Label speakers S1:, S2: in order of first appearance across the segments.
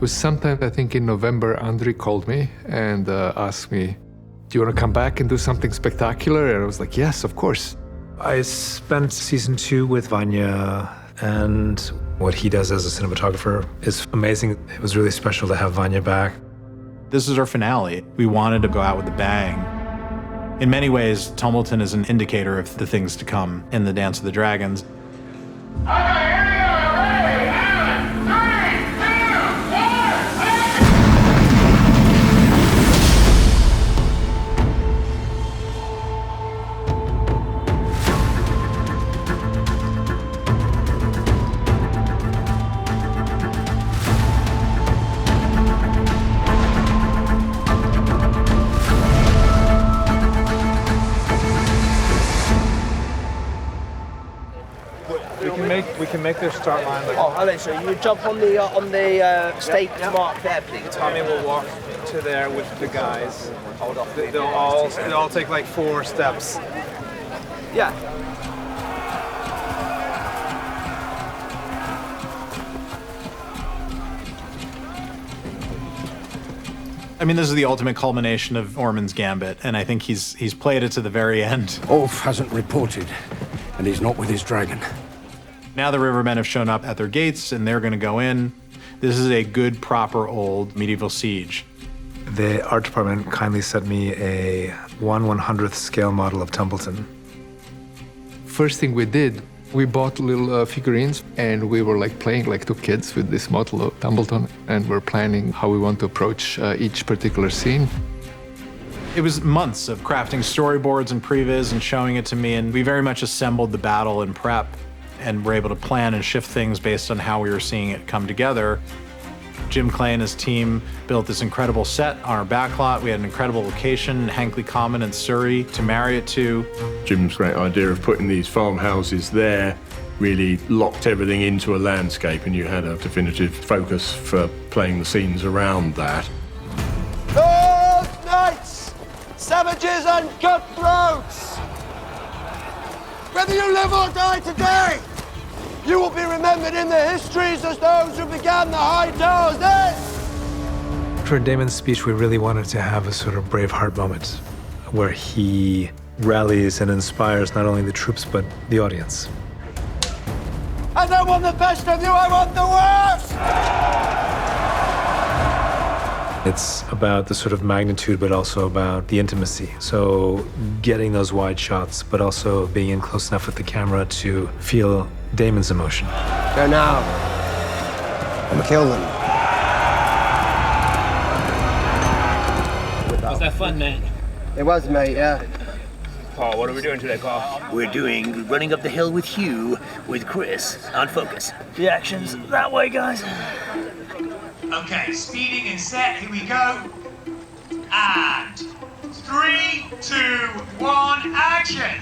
S1: was sometime, I think in November, Andriy called me and asked me, do you want to come back and do something spectacular? And I was like, yes, of course.
S2: I spent season 2 with Vanya, and what he does as a cinematographer is amazing. It was really special to have Vanya back.
S3: This is our finale. We wanted to go out with a bang. In many ways, Tumbleton is an indicator of the things to come in the Dance of the Dragons.
S2: We can make their start line.
S4: Hello, so you jump on the stake mark there, please.
S2: Tommy will walk to there with the guys. Hold off. They'll all take like 4 steps.
S4: Yeah.
S3: I mean, this is the ultimate culmination of Ormund's gambit, and I think he's played it to the very end.
S5: Ulf hasn't reported, and he's not with his dragon.
S3: Now the Rivermen have shown up at their gates, and they're going to go in. This is a good, proper, old medieval siege.
S2: The art department kindly sent me a 1/100th scale model of Tumbleton.
S1: First thing we did, we bought little figurines, and we were like playing like 2 kids with this model of Tumbleton, and we're planning how we want to approach each particular scene.
S3: It was months of crafting storyboards and previs and showing it to me, and we very much assembled the battle in prep and were able to plan and shift things based on how we were seeing it come together. Jim Clay and his team built this incredible set on our backlot. We had an incredible location, Hankley Common in Surrey, to marry it to.
S6: Jim's great idea of putting these farmhouses there really locked everything into a landscape, and you had a definitive focus for playing the scenes around that.
S4: Lords, knights, savages and cutthroats! Whether you live or die today, you will be remembered in the histories as those who began the Hightowers then.
S2: For Daemon's speech, we really wanted to have a sort of Braveheart moment where he rallies and inspires not only the troops, but the audience.
S4: I don't want the best of you, I want the worst!
S2: It's about the sort of magnitude, but also about the intimacy. So getting those wide shots, but also being in close enough with the camera to feel Daemon's emotion.
S4: Go now. And kill them.
S7: Was that fun, mate?
S4: It was, mate, yeah.
S7: Paul, what are we doing today, Paul?
S8: We're doing Running Up the Hill with Hugh with Chris on Focus.
S7: The action's that way, guys.
S9: Okay, speeding and set, here we go. And 3, 2, 1, action!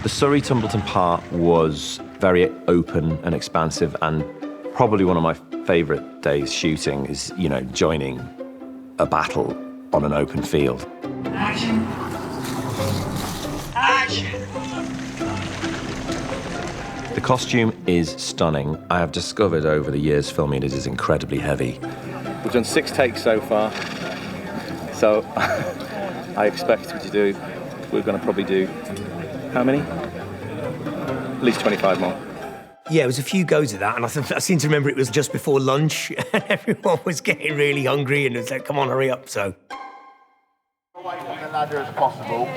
S10: The Surrey Tumbleton part was very open and expansive, and probably one of my favourite days shooting is, joining a battle on an open field.
S9: Action! Action!
S10: The costume is stunning. I have discovered over the years filming it is incredibly heavy.
S11: We've done 6 takes so far, so I expect we're going to probably do, how many? At least 25 more.
S8: Yeah, it was a few goes of that, and I seem to remember it was just before lunch, and everyone was getting really hungry, and it was like, come on, hurry up, so.
S12: Away from the ladder as possible,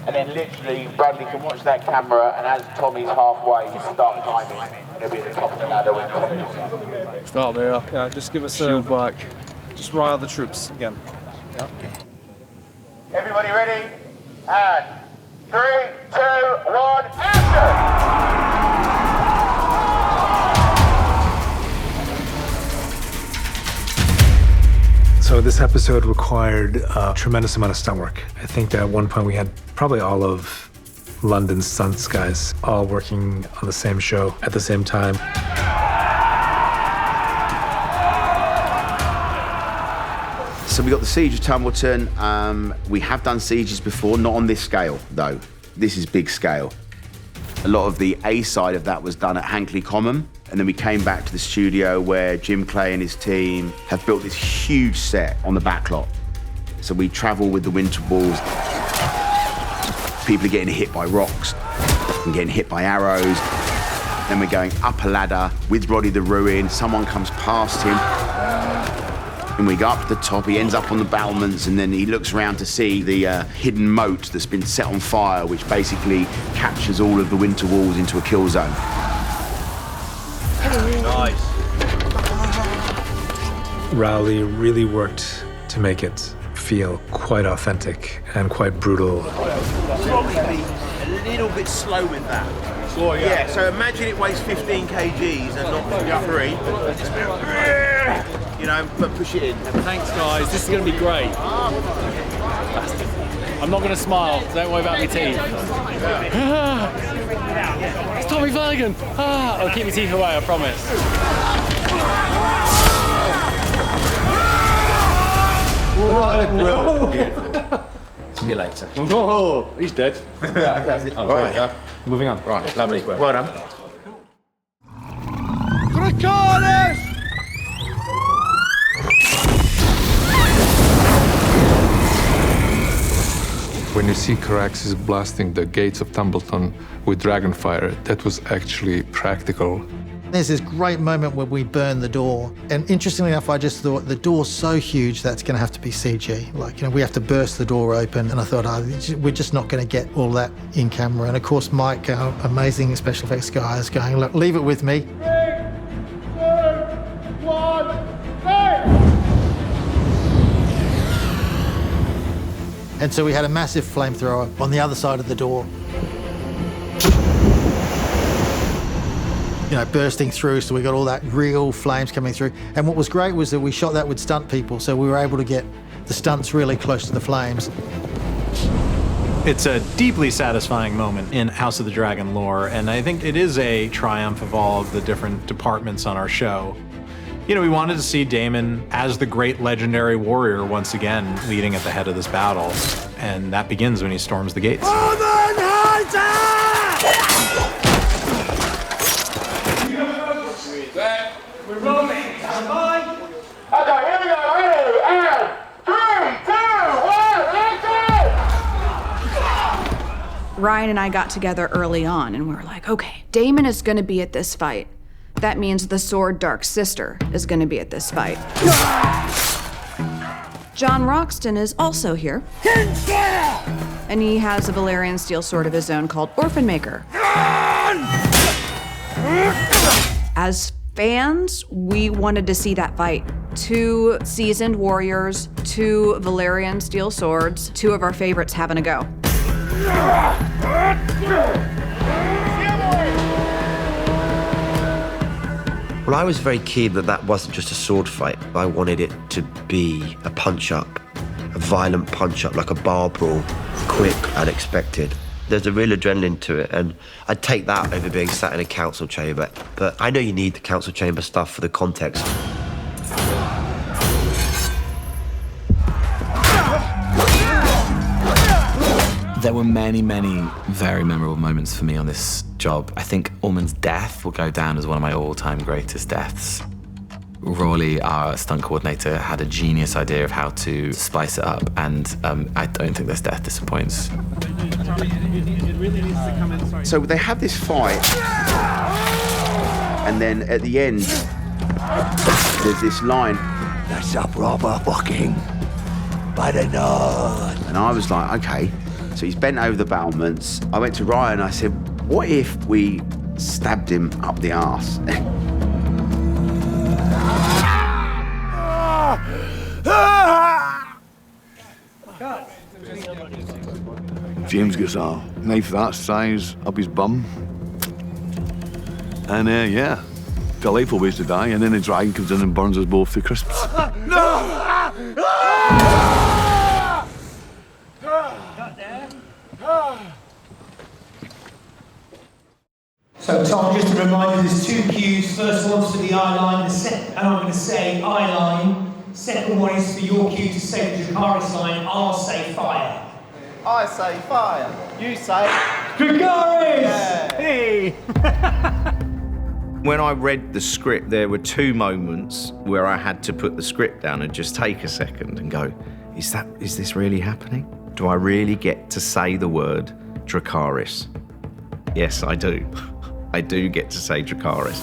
S12: and then literally Bradley can watch that camera, and as Tommy's halfway, start climbing, and he'll be at the top of the ladder when Tommy's.
S2: Start there. Yeah, just give us a shield back. Just rile the troops again. Yeah.
S12: Everybody ready? And 3, 2, 1, action!
S2: So this episode required a tremendous amount of stunt work. I think that at one point we had probably all of London's Stunts guys all working on the same show at the same time.
S13: So we got the Siege of Tumbleton. We have done sieges before, not on this scale though. This is big scale. A lot of the A side of that was done at Hankley Common, and then we came back to the studio where Jim Clay and his team have built this huge set on the backlot. So we travel with the winter walls. People are getting hit by rocks and getting hit by arrows. Then we're going up a ladder with Roddy the Ruin. Someone comes past him. And we go up to the top, he ends up on the battlements, and then he looks around to see the hidden moat that's been set on fire, which basically captures all of the winter walls into a kill zone.
S11: Nice.
S2: Rowley really worked to make it feel quite authentic and quite brutal.
S14: Probably be a little bit slow with that.
S11: Slow,
S14: yeah. So imagine it weighs 15 kgs and not 3. You know, but push it in.
S15: Thanks, guys. This is going to be great. I'm not going to smile. Don't worry about my teeth. It's Tommy Flanagan. I'll keep my teeth away, I promise.
S11: See you later. Oh, he's dead. Right. Moving on. Right, lovely. Well done.
S4: Dracarys!
S1: When you see Caraxes blasting the gates of Tumbleton with dragonfire, that was actually practical.
S16: There's this great moment where we burn the door. And interestingly enough, I just thought the door's so huge that's going to have to be CG. Like, we have to burst the door open. And I thought, we're just not going to get all that in camera. And of course, Mike, our amazing special effects guy, is going, look, leave it with me.
S4: 3, 2, 1, go!
S16: And so we had a massive flamethrower on the other side of the door. You know, bursting through, so we got all that real flames coming through. And what was great was that we shot that with stunt people, so we were able to get the stunts really close to the flames.
S3: It's a deeply satisfying moment in House of the Dragon lore, and I think it is a triumph of all of the different departments on our show. You know, we wanted to see Daemon as the great legendary warrior once again, leading at the head of this battle, and that begins when he storms the gates.
S4: Ormund Hightower!
S9: We're rolling. Stand by.
S12: Okay, here we go. Ready? And 3, 2, 1, action!
S17: Ryan and I got together early on, and we were like, okay, Daemon is going to be at this fight. That means the Sword Dark Sister is going to be at this fight. John Roxton is also here. And he has a Valyrian steel sword of his own called Orphan Maker. As fans, we wanted to see that fight. 2 seasoned warriors, 2 Valyrian steel swords, 2 of our favorites having a go.
S8: Well, I was very keen that that wasn't just a sword fight. I wanted it to be a punch-up, a violent punch-up, like a bar brawl, quick, unexpected. There's a real adrenaline to it, and I'd take that over being sat in a council chamber. But I know you need the council chamber stuff for the context.
S18: There were many, many very memorable moments for me on this job. I think Ormund's death will go down as one of my all-time greatest deaths. Rawley, our stunt coordinator, had a genius idea of how to spice it up, and I don't think this death disappoints.
S13: So they have this fight, and then at the end, there's this line,
S4: "The sub-robber fucking by the nose."
S13: And I was like, okay. So he's bent over the battlements. I went to Ryan, I said, what if we stabbed him up the arse?
S19: James gets a knife that size up his bum. And yeah, delightful ways to die. And then the dragon comes in and burns us both to crisps.
S20: So Tom, just a reminder, there's 2 cues. First one's for the eye line, and I'm going to say eye line. Second one is for your cue to say the Dracarys line. I'll say fire.
S14: I say fire. You say
S20: Dracarys!
S14: Yeah.
S3: Hey!
S13: When I read the script, there were 2 moments where I had to put the script down and just take a second and go, is this really happening? Do I really get to say the word Dracarys? Yes, I do. I do get to say Dracarys.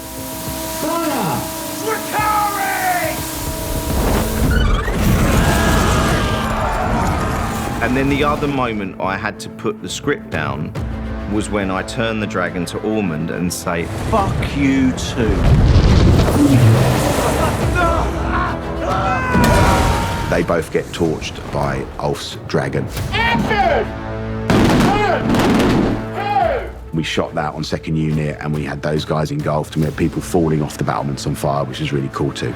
S13: And then the other moment I had to put the script down was when I turned the dragon to Ormund and say, fuck you too.
S5: They both get torched by Ulf's dragon. We shot that on second unit and we had those guys engulfed and we had people falling off the battlements on fire, which was really cool too.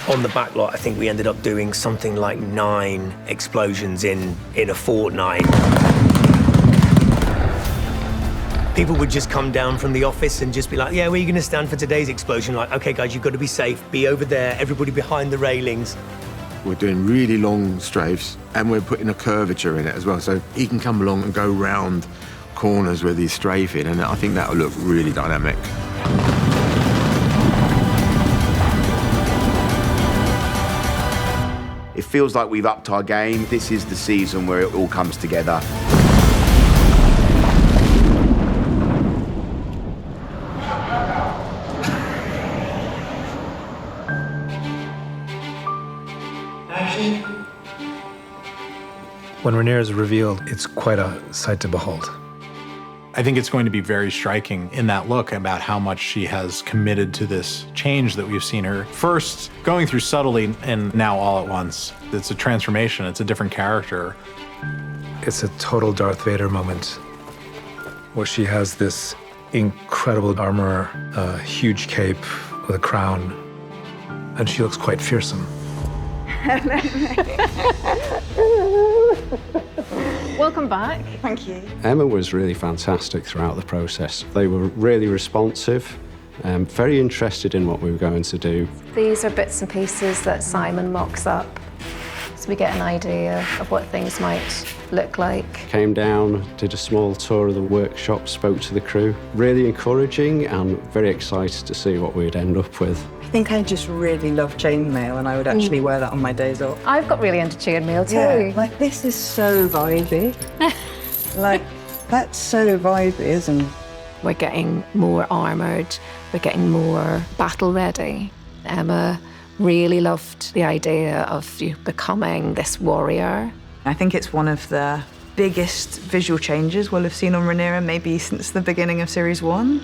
S21: On the backlot, I think we ended up doing something like 9 explosions in a fortnight. People would just come down from the office and just be like, yeah, where are you going to stand for today's explosion? Like, okay, guys, you've got to be safe. Be over there. Everybody behind the railings.
S22: We're doing really long strafes and we're putting a curvature in it as well. So he can come along and go round corners with his strafing, and I think that'll look really dynamic.
S13: It feels like we've upped our game. This is the season where it all comes together.
S2: When Rhaenyra is revealed, it's quite a sight to behold.
S3: I think it's going to be very striking in that look about how much she has committed to this change that we've seen her first going through subtly and now all at once. It's a transformation. It's a different character.
S2: It's a total Darth Vader moment where she has this incredible armor, a huge cape with a crown, and she looks quite fearsome.
S23: Welcome back. Thank you.
S24: Emma was really fantastic throughout the process. They were really responsive, very interested in what we were going to do.
S23: These are bits and pieces that Simon mocks up, so we get an idea of what things might look like.
S24: Came down, did a small tour of the workshop, spoke to the crew. Really encouraging and very excited to see what we'd end up with.
S25: I think I just really love chainmail and I would actually wear that on my days off.
S23: I've got really into chainmail too.
S25: Yeah, like this is so vibey. Like, that's so vibey, isn't it?
S23: We're getting more armoured, we're getting more battle ready. Emma really loved the idea of you becoming this warrior.
S25: I think it's one of the biggest visual changes we'll have seen on Rhaenyra maybe since the beginning of Series 1.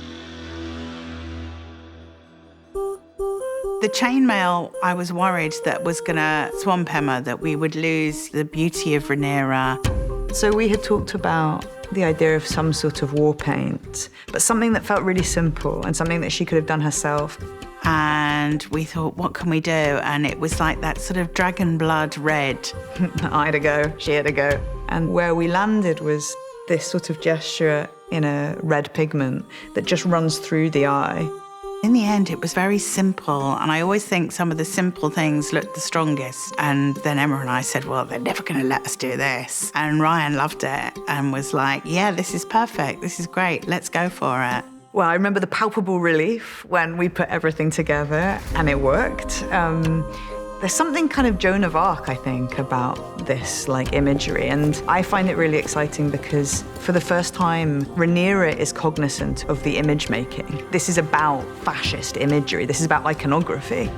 S26: The chainmail, I was worried that was gonna swamp Emma, that we would lose the beauty of Rhaenyra.
S25: So we had talked about the idea of some sort of war paint, but something that felt really simple and something that she could have done herself.
S26: And we thought, what can we do? And it was like that sort of dragon blood red.
S25: I had a go, she had a go. And where we landed was this sort of gesture in a red pigment that just runs through the eye.
S26: In the end, it was very simple, and I always think some of the simple things look the strongest. And then Emma and I said, well, they're never going to let us do this. And Ryan loved it and was like, yeah, this is perfect, this is great, let's go for it.
S25: Well, I remember the palpable relief when we put everything together and it worked. There's something kind of Joan of Arc, I think, about this imagery, and I find it really exciting because for the first time, Rhaenyra is cognizant of the image making. This is about fascist imagery. This is about iconography.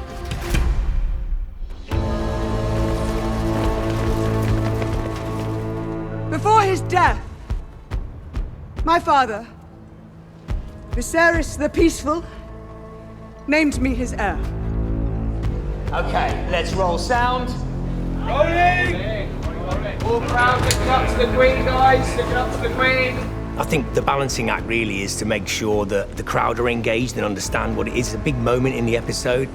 S27: Before his death, my father, Viserys the Peaceful, named me his heir.
S21: Okay, let's roll sound.
S9: Rolling! All crowd looking up to the Queen, guys. Looking up to the Queen.
S21: I think the balancing act really is to make sure that the crowd are engaged and understand what it is. It's a big moment in the episode.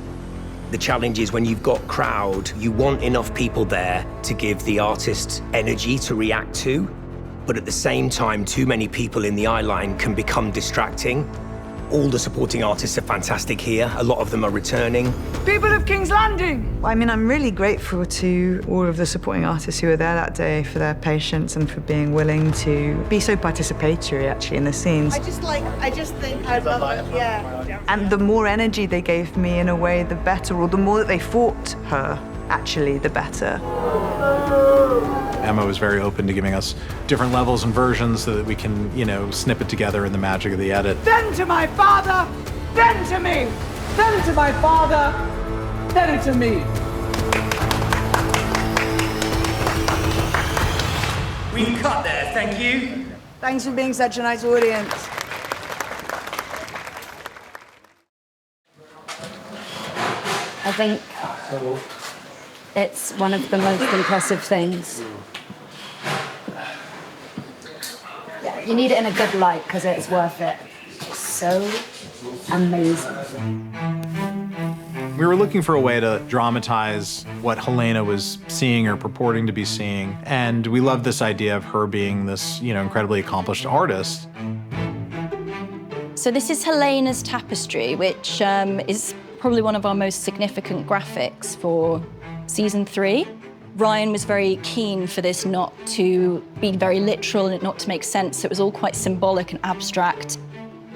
S21: The challenge is when you've got crowd, you want enough people there to give the artist energy to react to, but at the same time, too many people in the eye line can become distracting. All the supporting artists are fantastic here. A lot of them are returning.
S27: People of King's Landing!
S25: I mean, I'm really grateful to all of the supporting artists who were there that day for their patience and for being willing to be so participatory, actually, in the scenes.
S27: I just think I love it, yeah.
S25: And the more energy they gave me, in a way, the better, or the more that they fought her, actually, the better.
S3: Emma was very open to giving us different levels and versions so that we can, snip it together in the magic of the edit.
S27: Then to my father, then to me. Then to my father, then to me.
S20: We can cut there, thank you.
S27: Thanks for being such a nice audience.
S1: I think it's one of the most impressive things. Yeah, you need it in a good light because it's worth it. It's so amazing.
S3: We were looking for a way to dramatize what Helena was seeing or purporting to be seeing, and we loved this idea of her being this, incredibly accomplished artist.
S6: So this is Helena's tapestry, which is probably one of our most significant graphics for season 3. Ryan was very keen for this not to be very literal and it not to make sense. So it was all quite symbolic and abstract.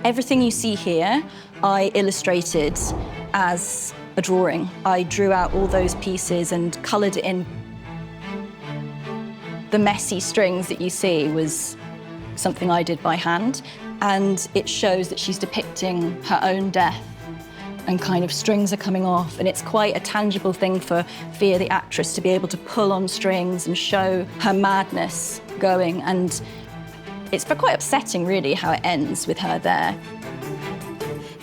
S6: Everything you see here, I illustrated as a drawing. I drew out all those pieces and colored it in. The messy strings that you see was something I did by hand, and it shows that she's depicting her own death, and kind of strings are coming off, and it's quite a tangible thing for Fia, the actress, to be able to pull on strings and show her madness going, and it's quite upsetting, really, how it ends with her there.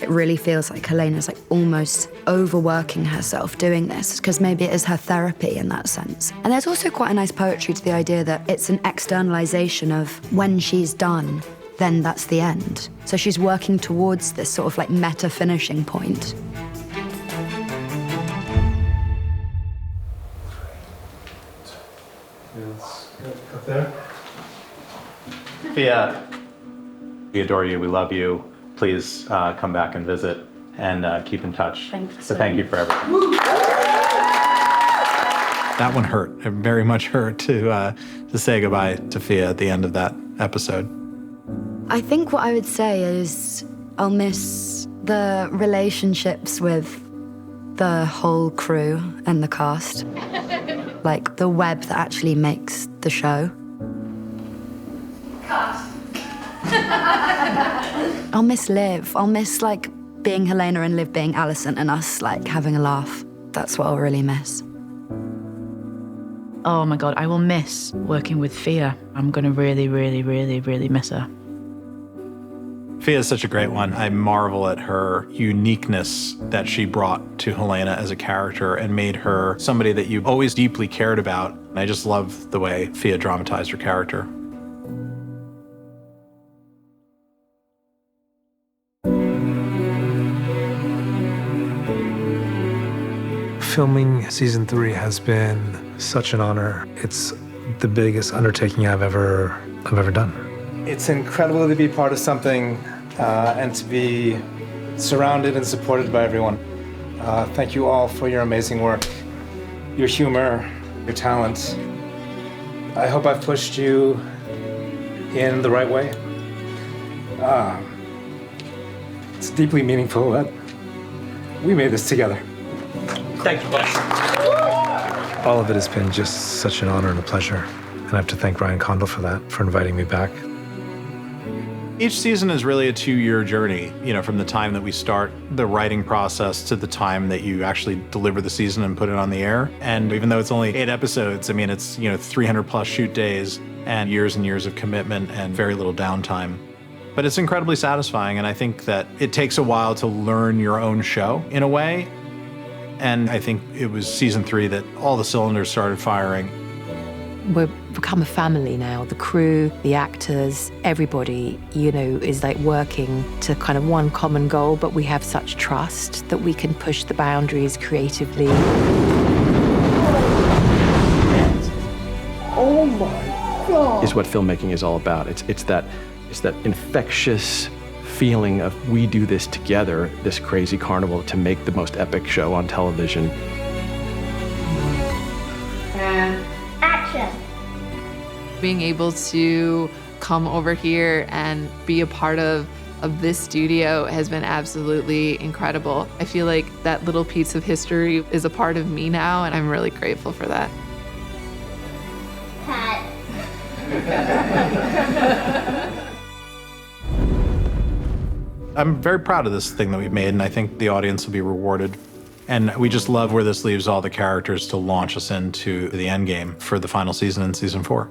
S7: It really feels like Helena's almost overworking herself doing this, because maybe it is her therapy in that sense. And there's also quite a nice poetry to the idea that it's an externalization of when she's done, then that's the end. So she's working towards this sort of meta finishing point.
S3: Up there. Fia, we adore you, we love you. Please come back and visit and keep in touch. Thank you for everything. That one hurt. It very much hurt to say goodbye to Fia at the end of that episode.
S7: I think what I would say is I'll miss the relationships with the whole crew and the cast. The web that actually makes the show. I'll miss Liv. I'll miss being Helena and Liv being Alison and us having a laugh. That's what I'll really miss.
S10: Oh my God, I will miss working with Fia. I'm gonna really, really, really, really miss her.
S3: Fia is such a great one. I marvel at her uniqueness that she brought to Helena as a character and made her somebody that you've always deeply cared about. And I just love the way Fia dramatized her character.
S2: Filming season 3 has been such an honor. It's the biggest undertaking I've ever done.
S11: It's incredible to be part of something and to be surrounded and supported by everyone. Thank you all for your amazing work, your humor, your talent. I hope I've pushed you in the right way. It's deeply meaningful that we made this together.
S20: Thank you, boss.
S2: All of it has been just such an honor and a pleasure. And I have to thank Ryan Condal for that, for inviting me back.
S3: Each season is really a 2-year journey, from the time that we start the writing process to the time that you actually deliver the season and put it on the air. And even though it's only 8 episodes, it's, 300 plus shoot days and years of commitment and very little downtime. But it's incredibly satisfying, and I think that it takes a while to learn your own show in a way. And I think it was season 3 that all the cylinders started firing.
S15: We've become a family now. The crew, the actors, everybody, is working to kind of one common goal, but we have such trust that we can push the boundaries creatively.
S20: Oh my God!
S16: Is what filmmaking is all about. It's that infectious
S4: feeling of we do this together, this crazy carnival, to make the most epic show on television.
S8: And action.
S12: Being able to come over here and be a part of this studio has been absolutely incredible. I feel like that little piece of history is a part of me now, and I'm really grateful for that.
S8: Cut.
S3: I'm very proud of this thing that we've made, and I think the audience will be rewarded. And we just love where this leaves all the characters to launch us into the end game for the final season in season 4.